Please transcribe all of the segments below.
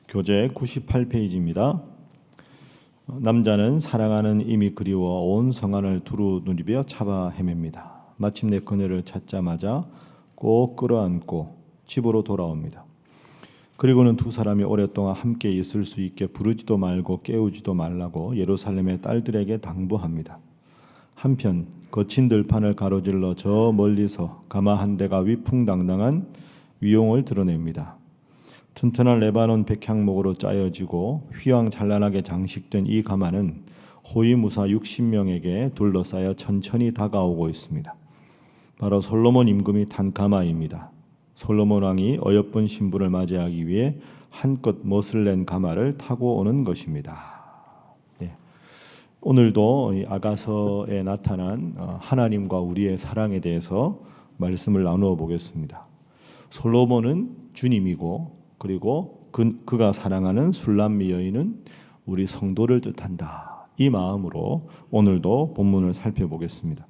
교재 98페이지입니다. 남자는 사랑하는 이미 그리워 온 성안을 두루 누리며 잡아 헤맵니다. 마침내 그녀를 찾자마자 꼭 끌어안고 집으로 돌아옵니다. 그리고는 두 사람이 오랫동안 함께 있을 수 있게 부르지도 말고 깨우지도 말라고 예루살렘의 딸들에게 당부합니다. 한편 거친 들판을 가로질러 저 멀리서 가마 한 대가 위풍당당한 위용을 드러냅니다. 튼튼한 레바논 백향목으로 짜여지고 휘황찬란하게 장식된 이 가마는 호위무사 60명에게 둘러싸여 천천히 다가오고 있습니다. 바로 솔로몬 임금이 탄 가마입니다. 솔로몬 왕이 어여쁜 신부를 맞이하기 위해 한껏 멋을 낸 가마를 타고 오는 것입니다. 오늘도 이 아가서에 나타난 하나님과 우리의 사랑에 대해서 말씀을 나누어 보겠습니다. 솔로몬은 주님이고 그리고 그가 사랑하는 술람미 여인은 우리 성도를 뜻한다. 이 마음으로 오늘도 본문을 살펴보겠습니다.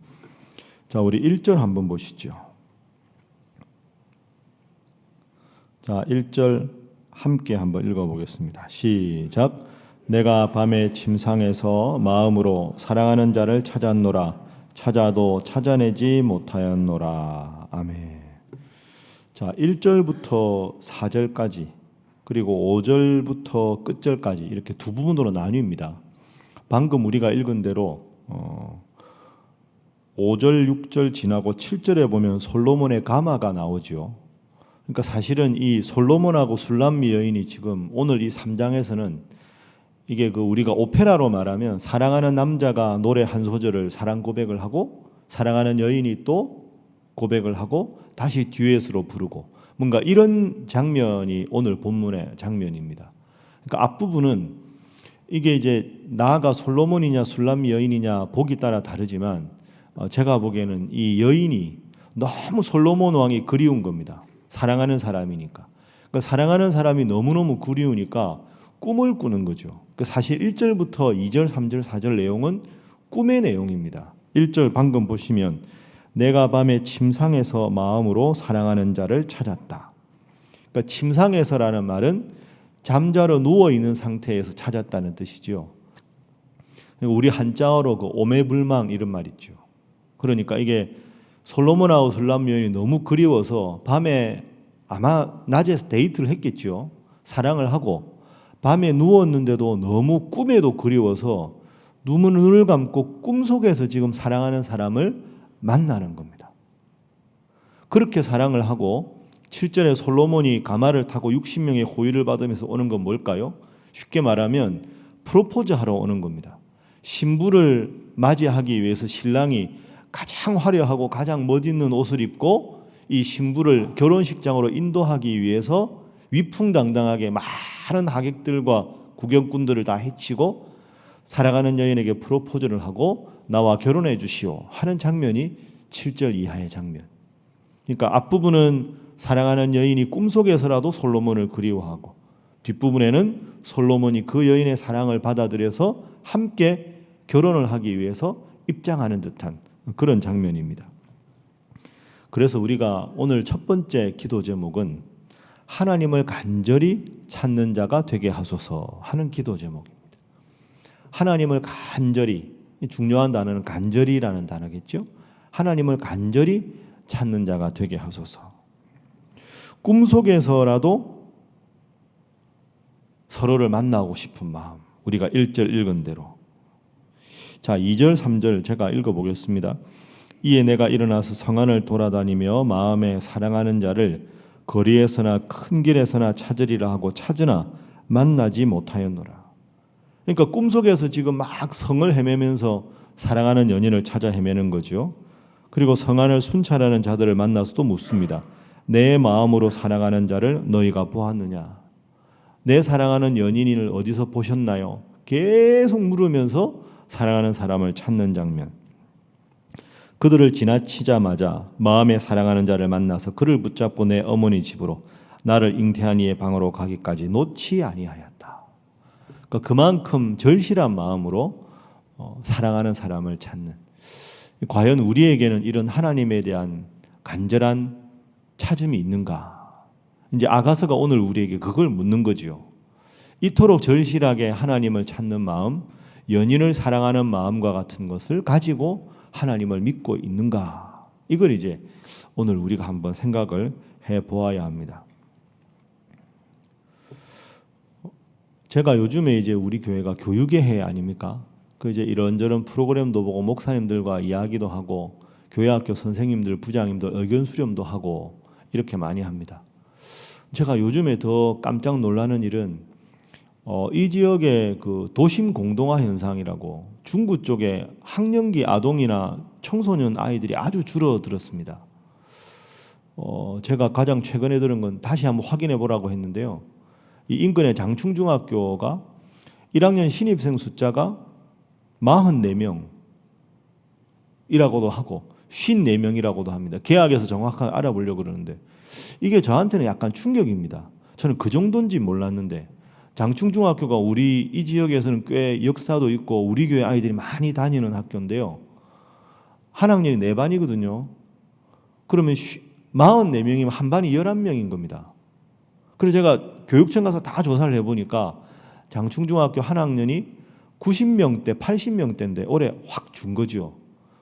자, 우리 1절 한번 보시죠. 자, 1절 함께 한번 읽어보겠습니다. 시작. 내가 밤에 침상에서 마음으로 사랑하는 자를 찾았노라. 찾아도 찾아내지 못하였노라. 아멘. 자, 1절부터 4절까지 그리고 5절부터 끝절까지 이렇게 두 부분으로 나뉩니다. 방금 우리가 읽은 대로 5절, 6절 지나고 7절에 보면 솔로몬의 가마가 나오죠. 그러니까 사실은 이 솔로몬하고 술람미 여인이 지금 오늘 이 3장에서는 이게 우리가 오페라로 말하면 사랑하는 남자가 노래 한 소절을 사랑 고백을 하고 사랑하는 여인이 또 고백을 하고 다시 듀엣으로 부르고 뭔가 이런 장면이 오늘 본문의 장면입니다. 그러니까 앞부분은 이게 이제 나아가 솔로몬이냐 술람미 여인이냐 보기 따라 다르지만 제가 보기에는 이 여인이 너무 솔로몬 왕이 그리운 겁니다. 사랑하는 사람이니까. 그러니까 사랑하는 사람이 너무너무 그리우니까 꿈을 꾸는 거죠. 그러니까 사실 1절부터 2절, 3절, 4절 내용은 꿈의 내용입니다. 1절 방금 보시면 내가 밤에 침상에서 마음으로 사랑하는 자를 찾았다. 그러니까 침상에서라는 말은 잠자러 누워 있는 상태에서 찾았다는 뜻이죠. 우리 한자어로 오매불망 이런 말 있죠. 그러니까 이게 솔로몬하고 술람미 여인이 너무 그리워서 밤에 아마 낮에서 데이트를 했겠죠. 사랑을 하고 밤에 누웠는데도 너무 꿈에도 그리워서 눈을 감고 꿈속에서 지금 사랑하는 사람을 만나는 겁니다. 그렇게 사랑을 하고 7절에 솔로몬이 가마를 타고 60명의 호의를 받으면서 오는 건 뭘까요? 쉽게 말하면 프로포즈하러 오는 겁니다. 신부를 맞이하기 위해서 신랑이 가장 화려하고 가장 멋있는 옷을 입고 이 신부를 결혼식장으로 인도하기 위해서 위풍당당하게 많은 하객들과 구경꾼들을 다 해치고 사랑하는 여인에게 프로포즈를 하고 나와 결혼해 주시오 하는 장면이 7절 이하의 장면. 그러니까 앞부분은 사랑하는 여인이 꿈속에서라도 솔로몬을 그리워하고 뒷부분에는 솔로몬이 그 여인의 사랑을 받아들여서 함께 결혼을 하기 위해서 입장하는 듯한 그런 장면입니다. 그래서 우리가 오늘 첫 번째 기도 제목은 하나님을 간절히 찾는 자가 되게 하소서 하는 기도 제목입니다. 하나님을 간절히, 중요한 단어는 간절히라는 단어겠죠. 하나님을 간절히 찾는 자가 되게 하소서. 꿈속에서라도 서로를 만나고 싶은 마음, 우리가 1절 읽은 대로. 자, 2절, 3절 제가 읽어보겠습니다. 이에 내가 일어나서 성안을 돌아다니며 마음에 사랑하는 자를 거리에서나 큰 길에서나 찾으리라 하고 찾으나 만나지 못하였노라. 그러니까 꿈속에서 지금 막 성을 헤매면서 사랑하는 연인을 찾아 헤매는 거죠. 그리고 성안을 순찰하는 자들을 만나서도 묻습니다. 내 마음으로 사랑하는 자를 너희가 보았느냐? 내 사랑하는 연인을 어디서 보셨나요? 계속 물으면서 사랑하는 사람을 찾는 장면. 그들을 지나치자마자 마음에 사랑하는 자를 만나서 그를 붙잡고 내 어머니 집으로 나를 잉태한 이의 방으로 가기까지 놓지 아니하였다. 그러니까 그만큼 절실한 마음으로 사랑하는 사람을 찾는. 과연 우리에게는 이런 하나님에 대한 간절한 찾음이 있는가? 이제 아가서가 오늘 우리에게 그걸 묻는 거지요. 이토록 절실하게 하나님을 찾는 마음, 연인을 사랑하는 마음과 같은 것을 가지고 하나님을 믿고 있는가? 이걸 이제 오늘 우리가 한번 생각을 해보아야 합니다. 제가 요즘에 이제 우리 교회가 교육의 해 아닙니까? 그 이제 이런저런 프로그램도 보고 목사님들과 이야기도 하고 교회학교 선생님들, 부장님들 의견 수렴도 하고 이렇게 많이 합니다. 제가 요즘에 더 깜짝 놀라는 일은 이 지역의 그 도심 공동화 현상이라고 중구 쪽에 학령기 아동이나 청소년 아이들이 아주 줄어들었습니다. 제가 가장 최근에 들은 건 다시 한번 확인해 보라고 했는데요. 이 인근의 장충중학교가 1학년 신입생 숫자가 44명이라고도 하고 54명이라고도 합니다. 계약에서 정확하게 알아보려고 그러는데 이게 저한테는 약간 충격입니다. 저는 그 정도인지 몰랐는데 장충중학교가 우리 이 지역에서는 꽤 역사도 있고 우리 교회 아이들이 많이 다니는 학교인데요. 한 학년이 4반이거든요. 그러면 44명이면 한 반이 11명인 겁니다. 그래서 제가 교육청 가서 다 조사를 해보니까 장충중학교 한 학년이 90명대, 80명대인데 올해 확 준 거죠.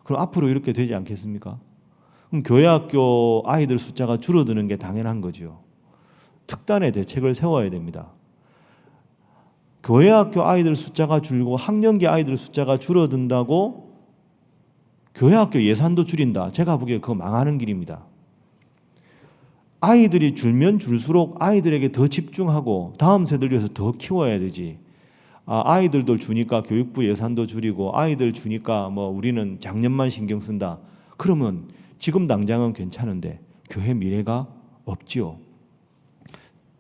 그럼 앞으로 이렇게 되지 않겠습니까? 그럼 교회학교 아이들 숫자가 줄어드는 게 당연한 거죠. 특단의 대책을 세워야 됩니다. 교회학교 아이들 숫자가 줄고 학령기 아이들 숫자가 줄어든다고 교회학교 예산도 줄인다. 제가 보기에 그거 망하는 길입니다. 아이들이 줄면 줄수록 아이들에게 더 집중하고 다음 세대를 위해서 더 키워야 되지. 아이들도 주니까 교육부 예산도 줄이고 아이들 주니까 뭐 우리는 작년만 신경 쓴다. 그러면 지금 당장은 괜찮은데 교회 미래가 없지요.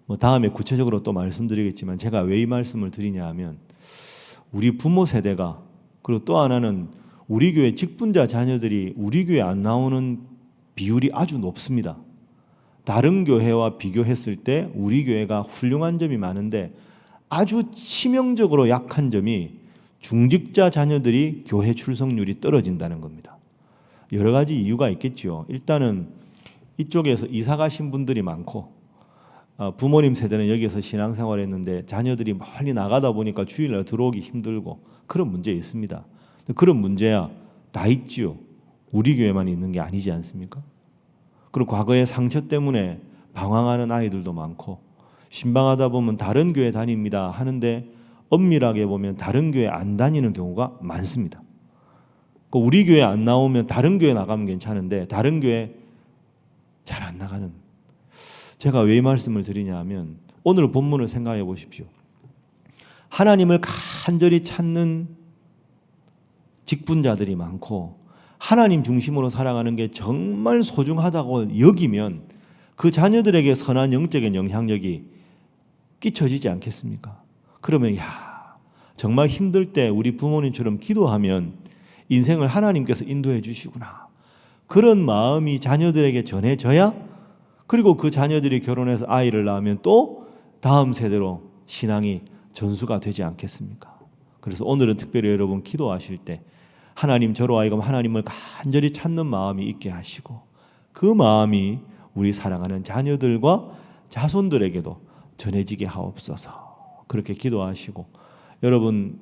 뭐 다음에 구체적으로 또 말씀드리겠지만 제가 왜 이 말씀을 드리냐 하면 우리 부모 세대가 그리고 또 하나는 우리 교회 직분자 자녀들이 우리 교회 안 나오는 비율이 아주 높습니다. 다른 교회와 비교했을 때 우리 교회가 훌륭한 점이 많은데 아주 치명적으로 약한 점이 중직자 자녀들이 교회 출석률이 떨어진다는 겁니다. 여러 가지 이유가 있겠죠. 일단은 이쪽에서 이사 가신 분들이 많고 부모님 세대는 여기서 신앙생활을 했는데 자녀들이 멀리 나가다 보니까 주일날 들어오기 힘들고 그런 문제 있습니다. 그런 문제야 다 있지요. 우리 교회만 있는 게 아니지 않습니까? 그리고 과거의 상처 때문에 방황하는 아이들도 많고 신방하다 보면 다른 교회 다닙니다 하는데 엄밀하게 보면 다른 교회 안 다니는 경우가 많습니다. 우리 교회 안 나오면 다른 교회 나가면 괜찮은데 다른 교회 잘 안 나가는. 제가 왜 이 말씀을 드리냐 하면 오늘 본문을 생각해 보십시오. 하나님을 간절히 찾는 직분자들이 많고 하나님 중심으로 살아가는 게 정말 소중하다고 여기면 그 자녀들에게 선한 영적인 영향력이 끼쳐지지 않겠습니까? 그러면 정말 힘들 때 우리 부모님처럼 기도하면 인생을 하나님께서 인도해 주시구나. 그런 마음이 자녀들에게 전해져야 그리고 그 자녀들이 결혼해서 아이를 낳으면 또 다음 세대로 신앙이 전수가 되지 않겠습니까? 그래서 오늘은 특별히 여러분 기도하실 때 하나님 저로 하여금 하나님을 간절히 찾는 마음이 있게 하시고 그 마음이 우리 사랑하는 자녀들과 자손들에게도 전해지게 하옵소서. 그렇게 기도하시고 여러분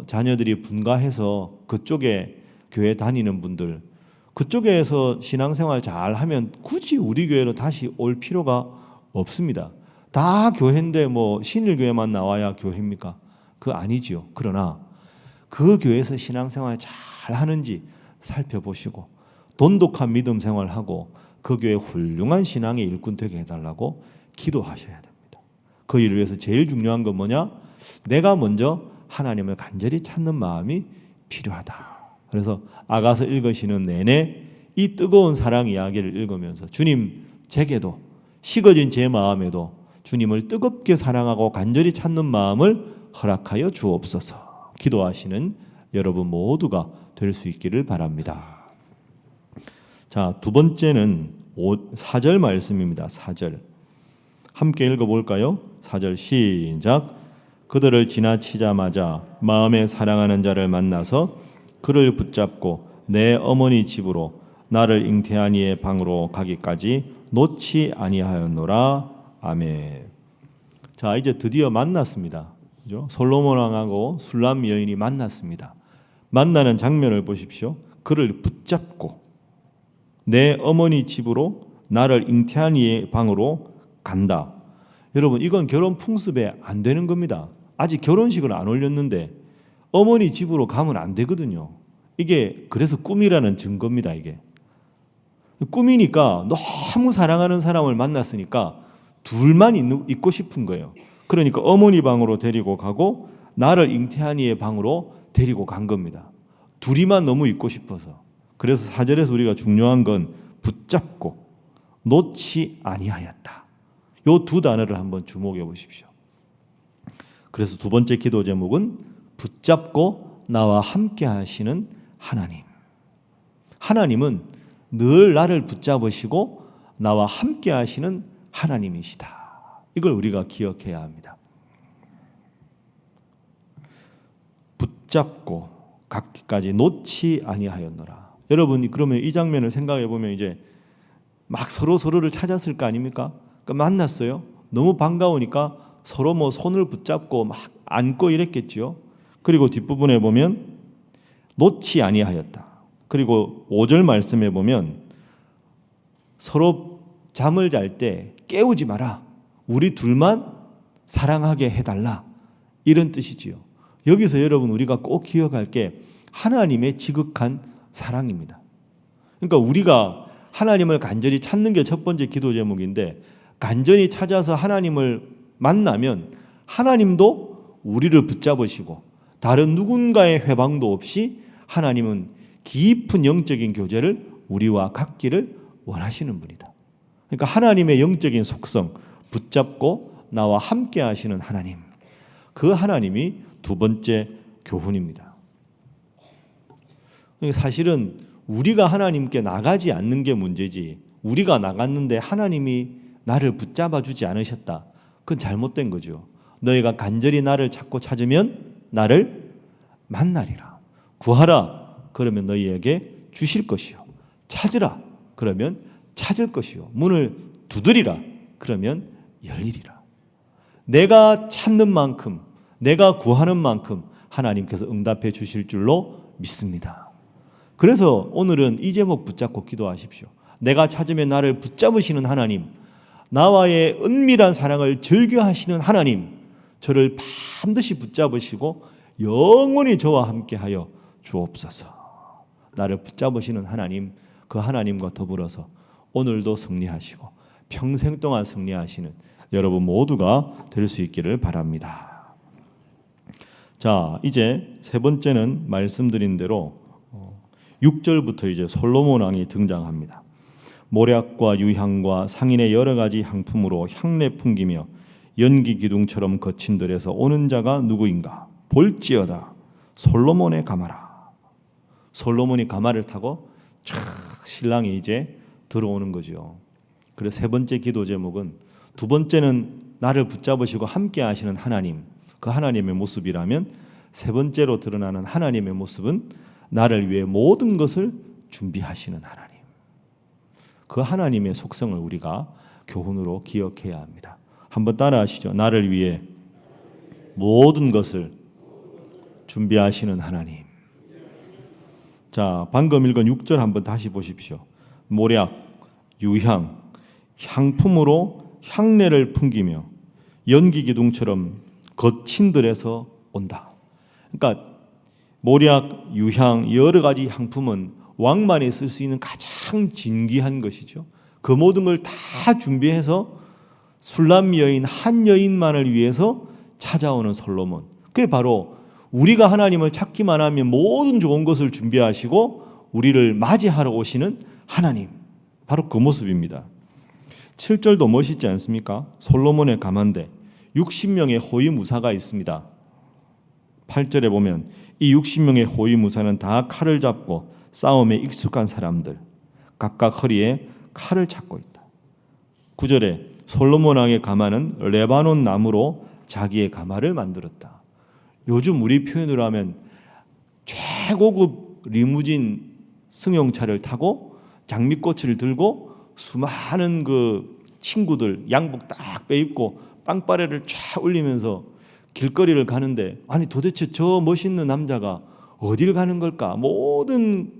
자녀들이 분가해서 그쪽에 교회 다니는 분들 그쪽에서 신앙생활 잘하면 굳이 우리 교회로 다시 올 필요가 없습니다. 다 교회인데 뭐 신일교회만 나와야 교회입니까? 그거 아니지요. 그러나 그 교회에서 신앙생활 잘 하는지 살펴보시고 돈독한 믿음 생활하고 그 교회 훌륭한 신앙의 일꾼 되게 해달라고 기도하셔야 됩니다. 그 일을 위해서 제일 중요한 건 뭐냐? 내가 먼저 하나님을 간절히 찾는 마음이 필요하다. 그래서 아가서 읽으시는 내내 이 뜨거운 사랑 이야기를 읽으면서 주님 제게도 식어진 제 마음에도 주님을 뜨겁게 사랑하고 간절히 찾는 마음을 허락하여 주옵소서. 기도하시는 여러분 모두가 될 수 있기를 바랍니다. 자, 두 번째는 4절 말씀입니다. 4절 함께 읽어볼까요? 4절 시작. 그들을 지나치자마자 마음에 사랑하는 자를 만나서 그를 붙잡고 내 어머니 집으로 나를 잉태한 이의 방으로 가기까지 놓지 아니하였노라. 아멘. 자, 이제 드디어 만났습니다. 그죠? 솔로몬 왕하고 술람 여인이 만났습니다. 만나는 장면을 보십시오. 그를 붙잡고 내 어머니 집으로 나를 잉태한 이의 방으로 간다. 여러분, 이건 결혼 풍습에 안 되는 겁니다. 아직 결혼식을 안 올렸는데 어머니 집으로 가면 안 되거든요. 이게 그래서 꿈이라는 증거입니다. 이게 꿈이니까 너무 사랑하는 사람을 만났으니까 둘만 있고 싶은 거예요. 그러니까 어머니 방으로 데리고 가고 나를 잉태한 이의 방으로 데리고 간 겁니다. 둘이만 너무 있고 싶어서. 그래서 4절에서 우리가 중요한 건 붙잡고 놓지 아니하였다. 요 두 단어를 한번 주목해 보십시오. 그래서 두 번째 기도 제목은 붙잡고 나와 함께 하시는 하나님. 하나님은 늘 나를 붙잡으시고 나와 함께 하시는 하나님이시다. 이걸 우리가 기억해야 합니다. 붙잡고 갖기까지 놓지 아니하였노라. 여러분, 그러면 이 장면을 생각해 보면 이제 막 서로를 찾았을 거 아닙니까? 그러니까 만났어요. 너무 반가우니까 서로 뭐 손을 붙잡고 막 안고 이랬겠죠. 그리고 뒷부분에 보면 놓지 아니하였다. 그리고 5절 말씀에 보면 서로 잠을 잘 때 깨우지 마라. 우리 둘만 사랑하게 해달라. 이런 뜻이지요. 여기서 여러분 우리가 꼭 기억할 게 하나님의 지극한 사랑입니다. 그러니까 우리가 하나님을 간절히 찾는 게 첫 번째 기도 제목인데, 간절히 찾아서 하나님을 만나면 하나님도 우리를 붙잡으시고 다른 누군가의 회방도 없이 하나님은 깊은 영적인 교제를 우리와 갖기를 원하시는 분이다. 그러니까 하나님의 영적인 속성, 붙잡고 나와 함께 하시는 하나님, 그 하나님이 두 번째 교훈입니다. 사실은 우리가 하나님께 나가지 않는 게 문제지, 우리가 나갔는데 하나님이 나를 붙잡아 주지 않으셨다, 그건 잘못된 거죠. 너희가 간절히 나를 찾고 찾으면 나를 만나리라. 구하라, 그러면 너희에게 주실 것이요. 찾으라, 그러면 찾을 것이요. 문을 두드리라, 그러면 열리리라. 내가 찾는 만큼, 내가 구하는 만큼 하나님께서 응답해 주실 줄로 믿습니다. 그래서 오늘은 이 제목 붙잡고 기도하십시오. 내가 찾으면 나를 붙잡으시는 하나님, 나와의 은밀한 사랑을 즐겨하시는 하나님, 저를 반드시 붙잡으시고 영원히 저와 함께하여 주옵소서. 나를 붙잡으시는 하나님, 그 하나님과 더불어서 오늘도 승리하시고 평생 동안 승리하시는 여러분 모두가 될 수 있기를 바랍니다. 자, 이제 세 번째는 말씀드린 대로 6절부터 이제 솔로몬 왕이 등장합니다. 모략과 유향과 상인의 여러 가지 향품으로 향내 풍기며 연기 기둥처럼 거친 들에서 오는 자가 누구인가? 볼지어다 솔로몬의 가마라. 솔로몬이 가마를 타고 촥 신랑이 이제 들어오는 거죠. 그래서 세 번째 기도 제목은, 두 번째는 나를 붙잡으시고 함께 하시는 하나님, 그 하나님의 모습이라면, 세 번째로 드러나는 하나님의 모습은 나를 위해 모든 것을 준비하시는 하나님. 그 하나님의 속성을 우리가 교훈으로 기억해야 합니다. 한번 따라하시죠. 나를 위해 모든 것을 준비하시는 하나님. 자, 방금 읽은 6절 한번 다시 보십시오. 모략, 유향, 향품으로 향내를 풍기며 연기 기둥처럼 거친 들에서 온다. 그러니까 모략, 유향, 여러 가지 향품은 왕만이 쓸 수 있는 가장 진귀한 것이죠. 그 모든 걸 다 준비해서 술람 여인 한 여인만을 위해서 찾아오는 솔로몬. 그게 바로 우리가 하나님을 찾기만 하면 모든 좋은 것을 준비하시고 우리를 맞이하러 오시는 하나님, 바로 그 모습입니다. 7절도 멋있지 않습니까? 솔로몬의 가만대 60명의 호위무사가 있습니다. 8절에 보면 이 60명의 호위무사는 다 칼을 잡고 싸움에 익숙한 사람들, 각각 허리에 칼을 찾고 있다. 9절에 솔로몬 왕의 가마는 레바논 나무로 자기의 가마를 만들었다. 요즘 우리 표현으로 하면 최고급 리무진 승용차를 타고 장미꽃을 들고 수많은 그 친구들 양복 딱 빼입고 빵빠레를 쫙 올리면서 길거리를 가는데 아니 도대체 저 멋있는 남자가 어딜 가는 걸까? 모든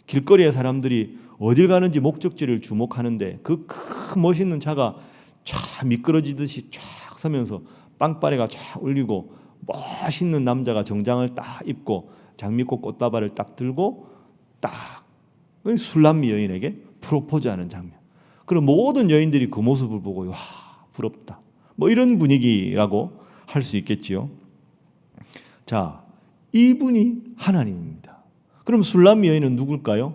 길거리의 사람들이 어딜 가는지 목적지를 주목하는데 그 큰 멋있는 차가 쫙 미끄러지듯이 쫙 서면서 빵빠레가 쫙 울리고 멋있는 남자가 정장을 딱 입고 장미꽃 꽃다발을 딱 들고 딱 술람미 여인에게 프로포즈하는 장면. 그럼 모든 여인들이 그 모습을 보고 와 부럽다. 뭐 이런 분위기라고 할 수 있겠지요. 자, 이분이 하나님입니다. 그럼 술람미 여인은 누굴까요?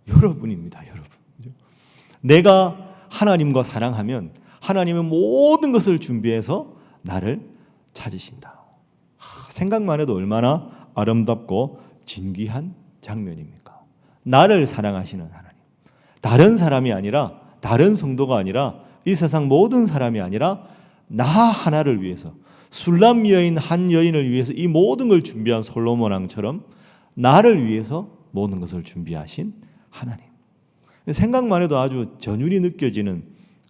여러분입니다. 여러분. 내가 하나님과 사랑하면 하나님은 모든 것을 준비해서 나를 찾으신다. 생각만 해도 얼마나 아름답고 진귀한 장면입니까? 나를 사랑하시는 하나님. 다른 사람이 아니라 다른 성도가 아니라 이 세상 모든 사람이 아니라 나 하나를 위해서 술람 여인 한 여인을 위해서 이 모든 걸 준비한 솔로몬 왕처럼 나를 위해서 모든 것을 준비하신 하나님. 생각만 해도 아주 전율이 느껴지는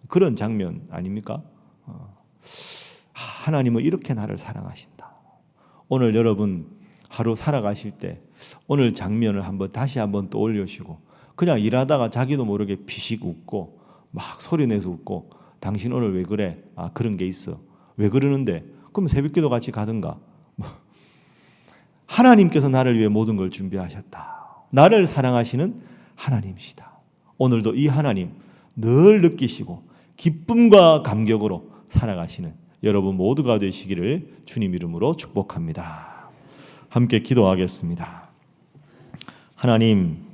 그런 장면 아닙니까? 하나님은 이렇게 나를 사랑하신다. 오늘 여러분 하루 살아가실 때 오늘 장면을 다시 한번 떠올리시고 그냥 일하다가 자기도 모르게 피식 웃고 막 소리내서 웃고 당신 오늘 왜 그래? 아 그런 게 있어. 왜 그러는데? 그럼 새벽기도 같이 가든가. 하나님께서 나를 위해 모든 걸 준비하셨다. 나를 사랑하시는 하나님이시다. 오늘도 이 하나님 늘 느끼시고 기쁨과 감격으로 살아가시는 여러분 모두가 되시기를 주님 이름으로 축복합니다. 함께 기도하겠습니다. 하나님,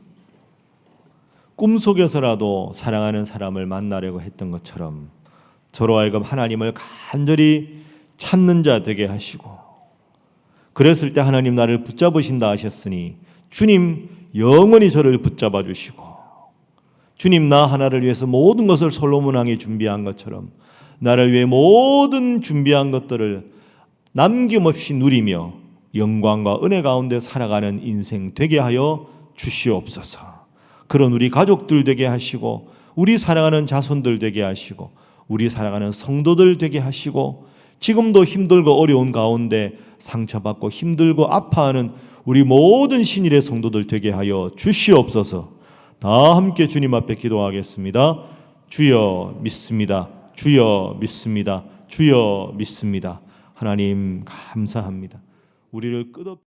꿈속에서라도 사랑하는 사람을 만나려고 했던 것처럼 저로 하여금 하나님을 간절히 찾는 자 되게 하시고 그랬을 때 하나님 나를 붙잡으신다 하셨으니 주님 영원히 저를 붙잡아 주시고 주님 나 하나를 위해서 모든 것을 솔로몬 왕이 준비한 것처럼 나를 위해 모든 준비한 것들을 남김없이 누리며 영광과 은혜 가운데 살아가는 인생 되게 하여 주시옵소서. 그런 우리 가족들 되게 하시고 우리 사랑하는 자손들 되게 하시고 우리 사랑하는 성도들 되게 하시고 지금도 힘들고 어려운 가운데 상처받고 힘들고 아파하는 우리 모든 신일의 성도들 되게 하여 주시옵소서. 다 함께 주님 앞에 기도하겠습니다. 주여 믿습니다. 주여 믿습니다. 주여 믿습니다. 하나님 감사합니다. 우리를 끝없이